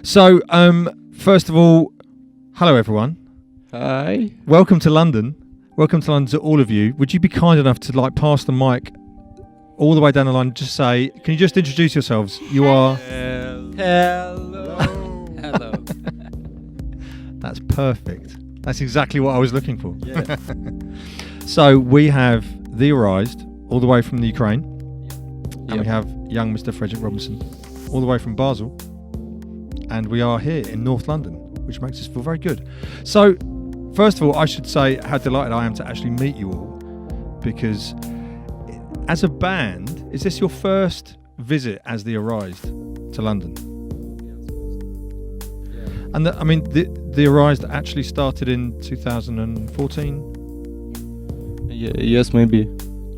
So, first of all, hello everyone. Hi. Welcome to London. Welcome to London to all of you. Would you be kind enough to pass the mic all the way down the line? Just say, can you just introduce yourselves? You are. Hello. Hello. That's perfect. That's exactly what I was looking for. Yeah. So we have the Erised, all the way from the Ukraine, and we have young Mr. Frederic Robinson, all the way from Basel, and we are here in North London, which makes us feel very good. So, first of all, I should say how delighted I am to actually meet you all, because as a band, is this your first visit as the Erised to London? And the Erised actually started in 2014. Yes, maybe.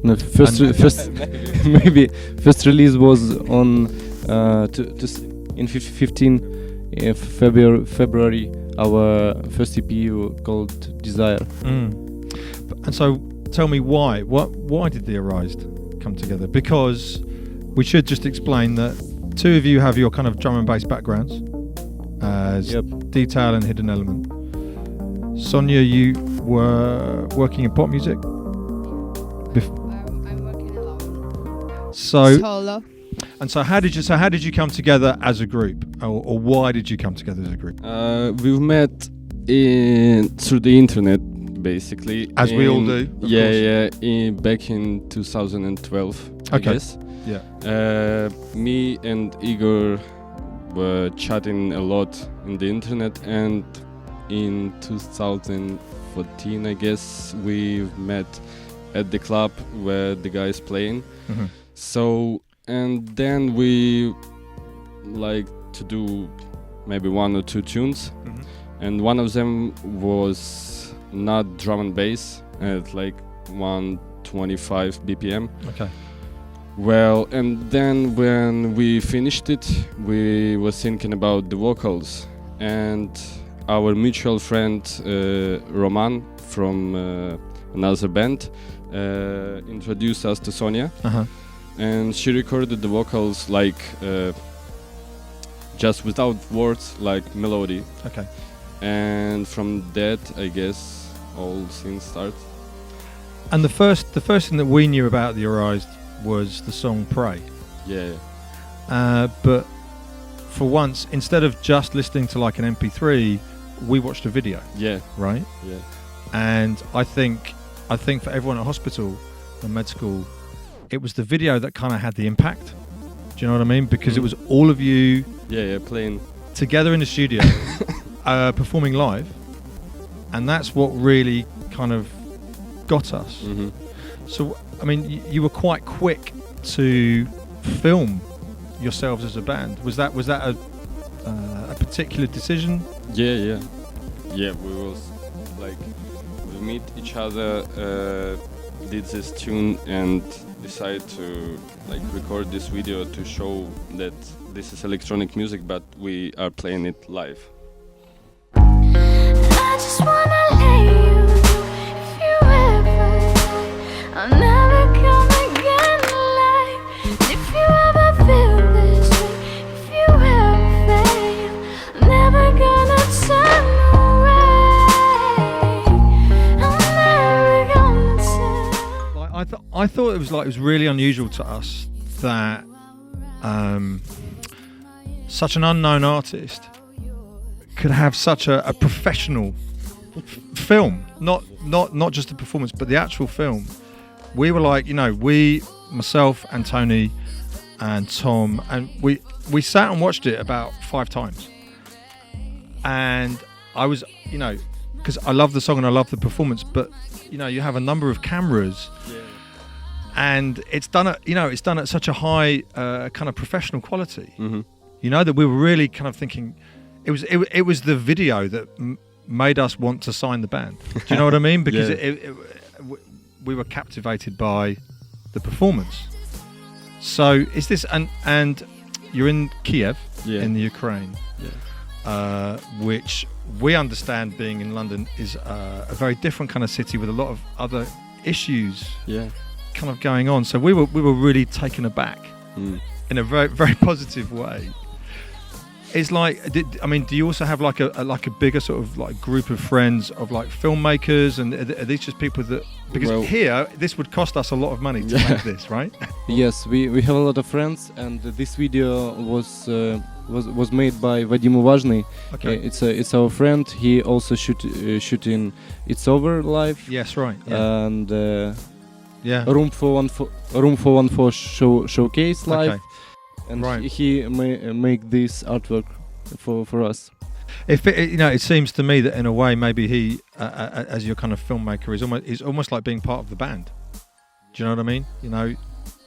No, first maybe first release was on in 15 February. Our first EP called Desire. And so, tell me why? Why did the Erised come together? Because we should just explain that two of you have your kind of drum and bass backgrounds as Detail and Hidden Element. Sonia, you were working in pop music. I'm working alone. Solo. And so how did you come together as a group, or why did you come together as a group? We've met through the internet, basically. As we all do. Of course. Back in 2012. I guess. Yeah. Me and Igor were chatting a lot in the internet, and in 2014, I guess, we met at the club where the guys playing. Mm-hmm. So, and then we like to do maybe one or two tunes, and one of them was not drum and bass at like 125 BPM. Okay. Well, and then when we finished it, we were thinking about the vocals, and our mutual friend Roman from another band introduced us to Sonia, and she recorded the vocals like just without words, like melody. Okay. And from that, I guess, all things start. And the first thing that we knew about the Erised was the song Pray. Yeah. But for once, instead of just listening to like an MP3, we watched a video. Yeah. Right? Yeah. And I think for everyone at hospital and med school, it was the video that kind of had the impact. Do you know what I mean? Because it was all of you playing together in the studio, performing live, and that's what really kind of got us. So, I mean, you were quite quick to film yourselves as a band. Was that a particular decision? Yeah. We was like, we meet each other, did this tune, and decided to like record this video to show that this is electronic music, but we are playing it live. I just wanna lay you, if you ever, I'll never come again alive. If you ever feel this way, if you ever fail, I'm never gonna turn away. I'm never gonna turn. I thought it was really unusual to us that such an unknown artist could have such a professional film, not just the performance, but the actual film. We were like, myself and Tony and Tom, and we sat and watched it about 5 times. And I was, because I love the song and I love the performance, but you have a number of cameras, and it's done at such a high kind of professional quality. That we were really kind of thinking. It was the video that made us want to sign the band. Do you know what I mean? Because we were captivated by the performance. So is this and you're in Kiev in the Ukraine, which we understand, being in London, is a very different kind of city with a lot of other issues kind of going on. So we were really taken aback in a very, very positive way. It's like, do you also have like a bigger sort of like group of friends of like filmmakers, and are these just people that, because here this would cost us a lot of money to make this, right? Yes, we have a lot of friends, and this video was made by Vadim Uvazhny. Okay. It's our friend. He also shooting It's Over live. Yes, right. Yeah. And yeah. Room 414 showcase live. Okay. And right. he make this artwork for us. It seems to me that in a way maybe he, as your kind of filmmaker, is almost like being part of the band. Do you know what I mean? You know.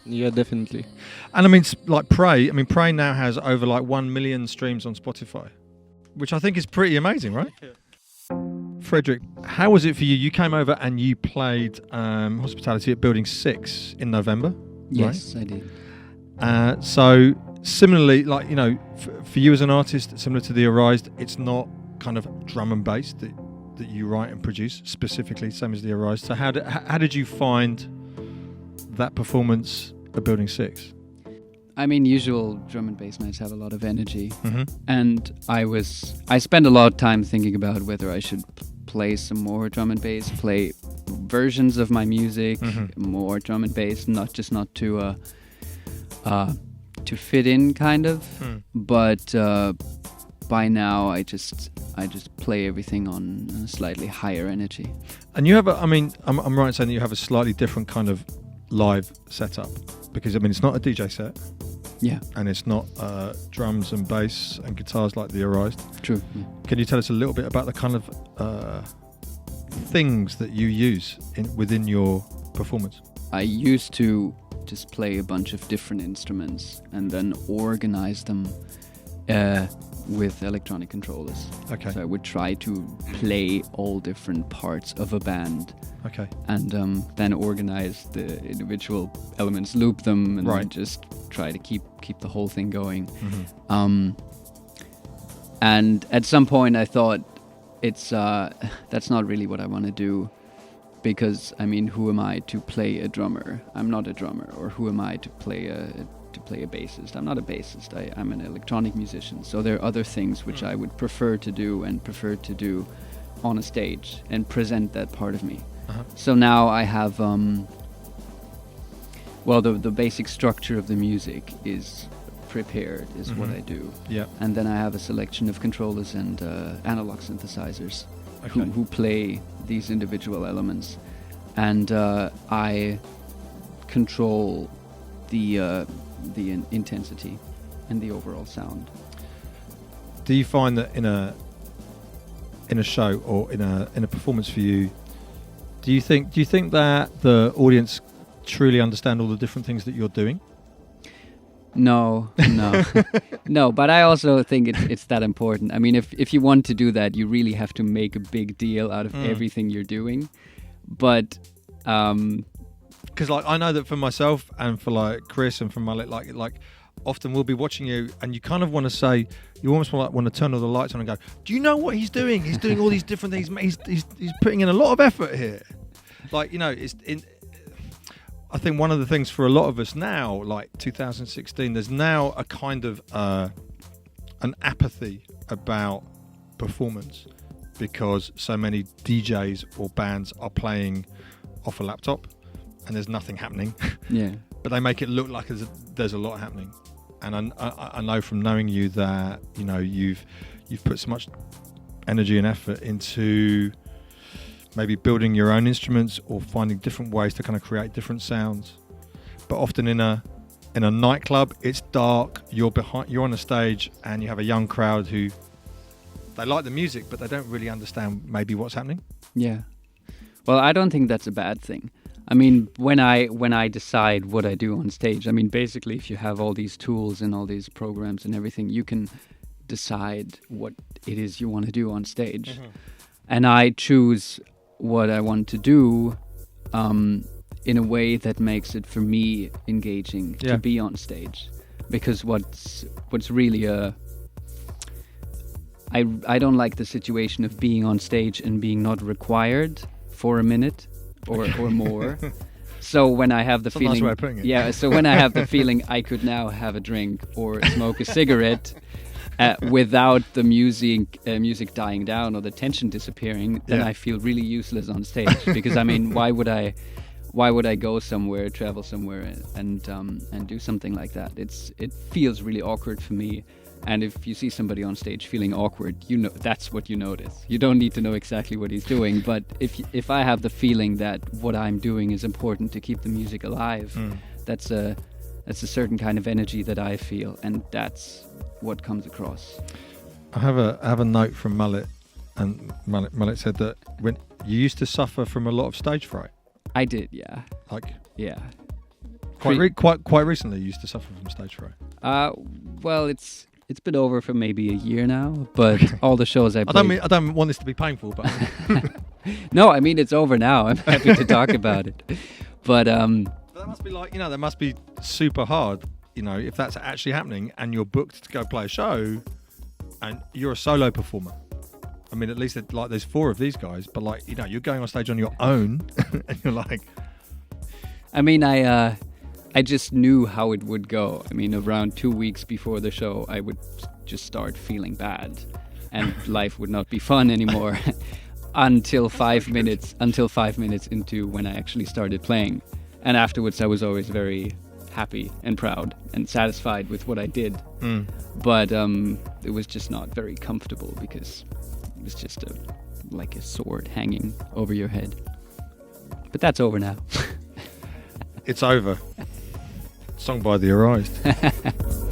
Yeah, definitely. And I mean, like Prey. I mean, Prey now has over like 1 million streams on Spotify, which I think is pretty amazing, right? Frederic, how was it for you? You came over and you played hospitality at Building 6 in November. Yes, right? I did. So similarly, like, you know, for you as an artist, similar to the Erised, it's not kind of drum and bass that you write and produce specifically, same as the Erised. So how did you find that performance at Building 6? I mean, usual drum and bass nights have a lot of energy, Mm-hmm. and I spent a lot of time thinking about whether I should play some more drum and bass, play versions of my music, more drum and bass, not to fit in, kind of. But by now, I just play everything on a slightly higher energy. And you have I'm right in saying that you have a slightly different kind of live setup, because I mean, it's not a DJ set. Yeah. And it's not drums and bass and guitars like the Erised. True. Yeah. Can you tell us a little bit about the kind of things that you use within your performance? I used to just play a bunch of different instruments and then organize them with electronic controllers. Okay. So I would try to play all different parts of a band. Okay. And then organize the individual elements, loop them, and Right. then just try to keep the whole thing going. Mm-hmm. And at some point, I thought it's that's not really what I want to do, because I mean, who am I to play a drummer? I'm not a drummer. Or who am I to play a bassist? I'm not a bassist. I'm an electronic musician. So there are other things which I would prefer to do on a stage and present that part of me. So now I have, the basic structure of the music is prepared, is what I do. Yeah. And then I have a selection of controllers and analog synthesizers Okay. who play these individual elements. And I control the intensity and the overall sound. Do you find that in a show or in a performance for you, do you think that the audience truly understand all the different things that you're doing? No. No, but I also think it's that important. I mean, if you want to do that, you really have to make a big deal out of everything you're doing. But because like I know that for myself and for like Chris and for Mullet, like often we'll be watching you and you kind of want to say, you almost want to turn all the lights on and go, do you know what he's doing? He's doing all these different things. He's putting in a lot of effort here. Like, you know, I think one of the things for a lot of us now, like 2016, there's now a kind of an apathy about performance, because so many DJs or bands are playing off a laptop and there's nothing happening. yeah. But they make it look like there's a lot happening. And I know from knowing you that, you know, you've put so much energy and effort into maybe building your own instruments or finding different ways to kind of create different sounds. But often in a nightclub, it's dark, you're on a stage and you have a young crowd who, they like the music, but they don't really understand maybe what's happening. Yeah. Well, I don't think that's a bad thing. I mean, when I decide what I do on stage, I mean, basically, if you have all these tools and all these programs and everything, you can decide what it is you want to do on stage. Mm-hmm. And I choose what I want to do in a way that makes it, for me, engaging to be on stage. Because what's really I don't like the situation of being on stage and being not required for a minute or more. So when I have the That's feeling, a nice way of putting it. yeah. So when I have the feeling I could now have a drink or smoke a cigarette, without the music dying down or the tension disappearing, then Yeah. I feel really useless on stage. Because I mean, why would I go somewhere, travel somewhere, and do something like that? It feels really awkward for me. And if you see somebody on stage feeling awkward, you know that's what you notice. You don't need to know exactly what he's doing, but if I have the feeling that what I'm doing is important to keep the music alive, that's a certain kind of energy that I feel, and that's what comes across. I have a note from Mullet, and Mullet said that when you used to suffer from a lot of stage fright, I did, yeah. like Yeah. quite recently, you used to suffer from stage fright. Well, it's been over for maybe a year now, but all the shows I played. I don't want this to be painful, but No, I mean it's over now. I'm happy to talk about it. But that must be like, that must be super hard, if that's actually happening and you're booked to go play a show and you're a solo performer. I mean, at least there's 4 of these guys, but you're going on stage on your own and you're like, I mean, I just knew how it would go. I mean, around 2 weeks before the show, I would just start feeling bad, and life would not be fun anymore until 5 minutes into when I actually started playing. And afterwards, I was always very happy and proud and satisfied with what I did. But it was just not very comfortable because it was just like a sword hanging over your head. But that's over now. it's over. Song by the Erised.